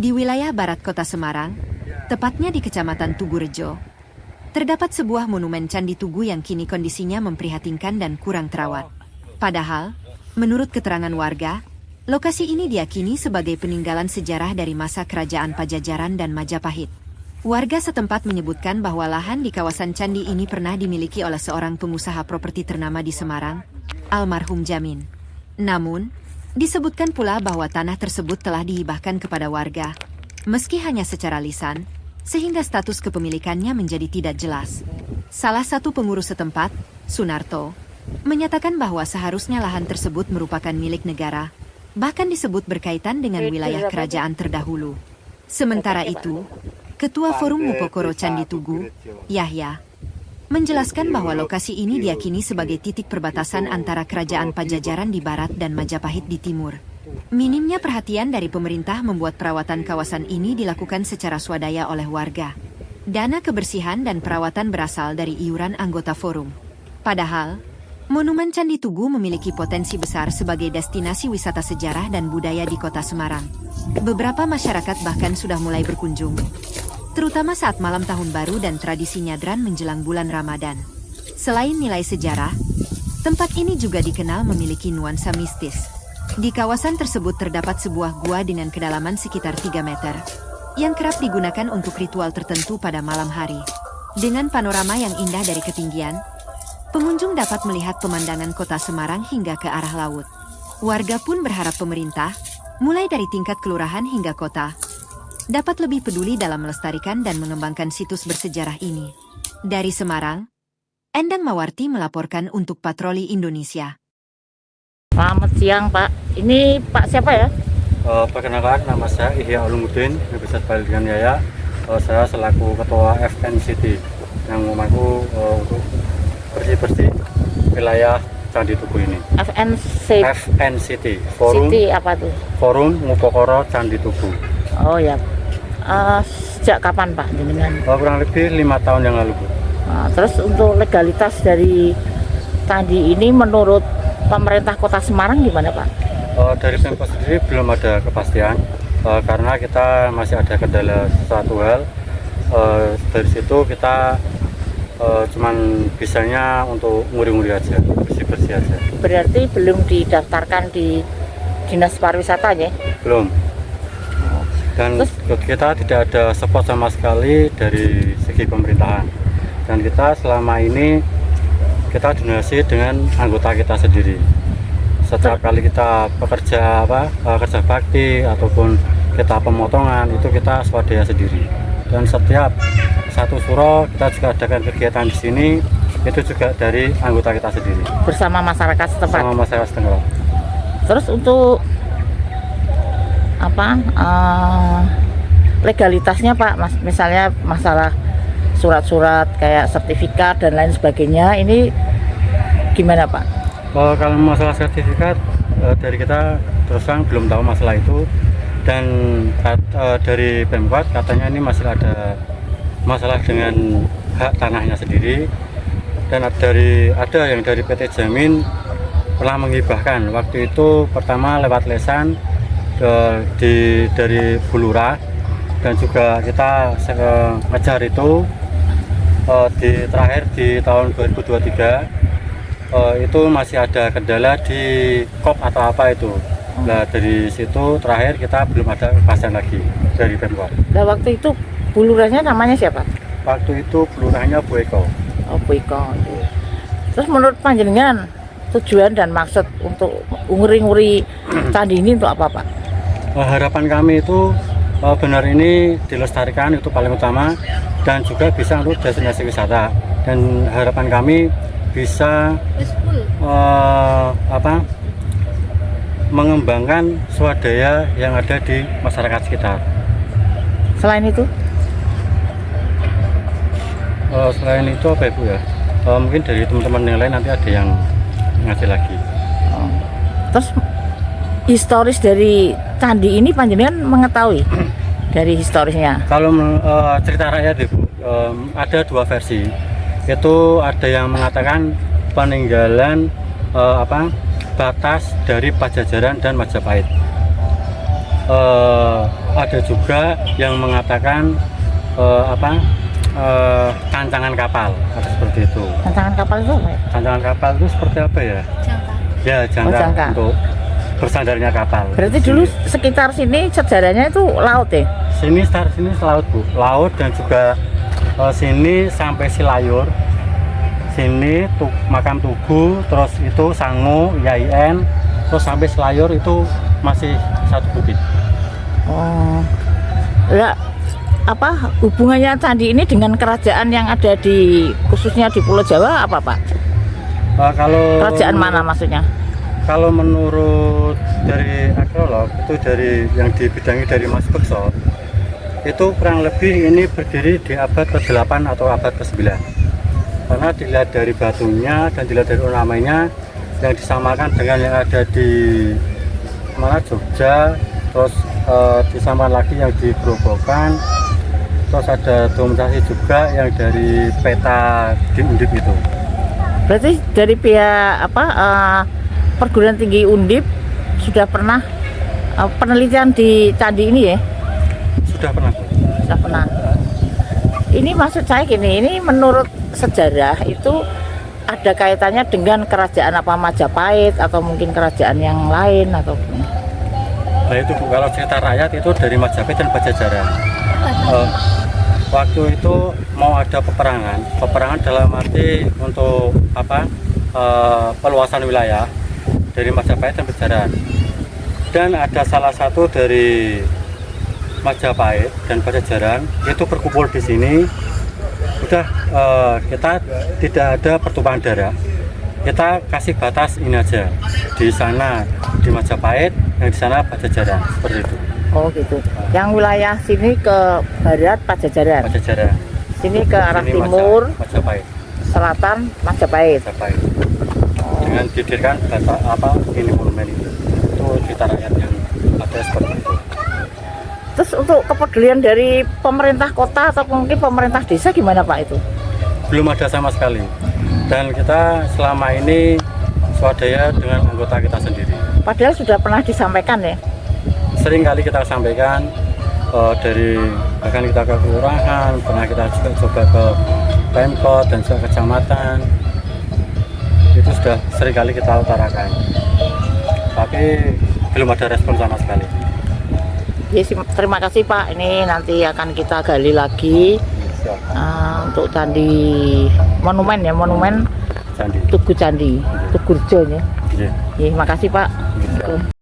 Di wilayah barat kota Semarang, tepatnya di Kecamatan Tugurejo, terdapat sebuah monumen Candi Tugu yang kini kondisinya memprihatinkan dan kurang terawat. Padahal, menurut keterangan warga, lokasi ini diyakini sebagai peninggalan sejarah dari masa Kerajaan Pajajaran dan Majapahit. Warga setempat menyebutkan bahwa lahan di kawasan candi ini pernah dimiliki oleh seorang pengusaha properti ternama di Semarang, almarhum Jamin. Namun, disebutkan pula bahwa tanah tersebut telah dihibahkan kepada warga, meski hanya secara lisan, sehingga status kepemilikannya menjadi tidak jelas. Salah satu pengurus setempat, Sunarto, menyatakan bahwa seharusnya lahan tersebut merupakan milik negara, bahkan disebut berkaitan dengan wilayah kerajaan terdahulu. Sementara itu, Ketua Forum Mupokoro Candi Tugu, Yahya, menjelaskan bahwa lokasi ini diyakini sebagai titik perbatasan antara Kerajaan Pajajaran di barat dan Majapahit di timur. Minimnya perhatian dari pemerintah membuat perawatan kawasan ini dilakukan secara swadaya oleh warga. Dana kebersihan dan perawatan berasal dari iuran anggota forum. Padahal, Monumen Candi Tugu memiliki potensi besar sebagai destinasi wisata sejarah dan budaya di kota Semarang. Beberapa masyarakat bahkan sudah mulai berkunjung, terutama saat malam tahun baru dan tradisi nyadran menjelang bulan Ramadan. Selain nilai sejarah, tempat ini juga dikenal memiliki nuansa mistis. Di kawasan tersebut terdapat sebuah gua dengan kedalaman sekitar 3 meter, yang kerap digunakan untuk ritual tertentu pada malam hari. Dengan panorama yang indah dari ketinggian, pengunjung dapat melihat pemandangan kota Semarang hingga ke arah laut. Warga pun berharap pemerintah, mulai dari tingkat kelurahan hingga kota, dapat lebih peduli dalam melestarikan dan mengembangkan situs bersejarah ini. Dari Semarang, Endang Mawarti melaporkan untuk Patroli Indonesia. Selamat siang Pak, ini Pak siapa ya? Perkenalkan, nama saya Ihya Ulumuddin, bisa dipanggil dengan Yaya. Saya selaku Ketua FNCT yang memangku untuk bersih-bersih wilayah Candi Tugu ini. FNCT, Forum City apa tuh? Forum Mupokoro Candi Tugu. Oh ya, sejak kapan Pak jenengan? Kurang lebih 5 tahun yang lalu, Bu. Terus untuk legalitas dari candi ini menurut pemerintah Kota Semarang gimana Pak? Dari Pemkot sendiri belum ada kepastian, karena kita masih ada kendala suatu hal. Dari situ kita cuman bisanya untuk nguri-nguri aja, bersih-bersih aja. Berarti belum didaftarkan di Dinas Pariwisata ya? Belum. Dan kita tidak ada support sama sekali dari segi pemerintahan. Dan kita selama ini kita donasi dengan anggota kita sendiri. Setiap kali kita bekerja kerja bakti ataupun kita pemotongan itu kita swadaya sendiri. Dan setiap satu suro kita juga adakan kegiatan di sini itu juga dari anggota kita sendiri. Bersama masyarakat setempat. Sama masyarakat setempat. Terus untuk legalitasnya Pak, misalnya masalah surat-surat kayak sertifikat dan lain sebagainya, ini gimana Pak? Kalau masalah sertifikat dari kita terus terang belum tahu masalah itu, dan dari Pemkot katanya ini masih ada masalah dengan hak tanahnya sendiri, dan ada yang dari PT Jamin pernah menghibahkan waktu itu pertama lewat lesan dari Bulurah, dan juga kita ngejar itu terakhir di tahun 2023 itu masih ada kendala di KOP atau apa itu. Nah dari situ terakhir kita belum ada kepastian lagi dari Pemkot. Nah waktu itu Bulurahnya namanya siapa? Waktu itu Bulurahnya Bu Eko. Oh Bu Eko. Terus menurut panjenengan tujuan dan maksud untuk nguri-nguri candi ini untuk apa Pak? Harapan kami itu benar ini dilestarikan, itu paling utama, dan juga bisa untuk destinasi wisata. Dan harapan kami bisa mengembangkan swadaya yang ada di masyarakat sekitar. Selain itu? Selain itu apa Ibu ya? Mungkin dari teman-teman yang lain nanti ada yang ngasih lagi. Terus historis dari candi ini panjenengan mengetahui dari historisnya? Kalau cerita rakyat Ibu, ada dua versi. Itu ada yang mengatakan peninggalan batas dari Pajajaran dan Majapahit. ada juga yang mengatakan tancangan kapal, ada seperti itu. Tantangan kapal itu apa ya? Tancangan kapal itu seperti apa ya? Ya, jangka, jangka. untuk bersandarnya kapal. Berarti dulu sekitar sini sejarahnya itu laut ya? Sini laut Bu, laut dan juga sini sampai Silayur. Sini makam Tugu, terus itu Sangu, YIN, terus sampai Selayur itu masih satu bukit. Oh, ya apa hubungannya candi ini dengan kerajaan yang ada di khususnya di Pulau Jawa apa Pak? Kalau Kerajaan mana maksudnya? Kalau menurut dari arkeolog itu dari yang dibidangi dari Mas Bekso, itu kurang lebih ini berdiri di abad ke-8 atau abad ke-9. Karena dilihat dari batunya dan dilihat dari ornamennya yang disamakan dengan yang ada di mana Jogja, terus disamakan lagi yang di Grobogan, terus ada dokumentasi juga yang dari peta di Undip itu. Berarti dari pihak apa perguruan tinggi Undip sudah pernah penelitian di candi ini ya? Sudah pernah Bu? Sudah pernah. Ini maksud saya gini, ini menurut sejarah itu ada kaitannya dengan kerajaan apa Majapahit atau mungkin kerajaan yang lain atau Nah itu Bu, kalau cerita rakyat itu dari Majapahit dan Pajajaran. Waktu itu mau ada peperangan dalam arti untuk peluasan wilayah dari Majapahit dan Pajajaran. Dan ada salah satu dari Majapahit dan Pajajaran itu berkumpul di sini. Udah kita tidak ada pertumpahan darah. Kita kasih batas ini aja. Di sana di Majapahit, yang di sana Pajajaran, seperti itu. oh gitu. Yang wilayah sini ke barat Pajajaran. Pajajaran. Sini ke arah Sini timur, Majapahit. selatan Majapahit. Majapahit. Dengan didirikan ini monumen itu cerita rakyat yang ada seperti itu. Terus untuk kepedulian dari pemerintah kota atau mungkin pemerintah desa gimana Pak itu? Belum ada sama sekali. Dan kita selama ini swadaya dengan anggota kita sendiri. Padahal sudah pernah disampaikan ya. Sering kali kita sampaikan dari bahkan kita ke kelurahan, pernah kita juga coba ke Pemkot dan juga kecamatan. Itu sudah sering kali kita utarakan. Tapi belum ada respon sama sekali. Yes, terima kasih Pak. Ini nanti akan kita gali lagi untuk candi monumen ya, monumen Candi. Tugu Candi, Tugu Rejo ya. Iya. Terima kasih Pak. Iya.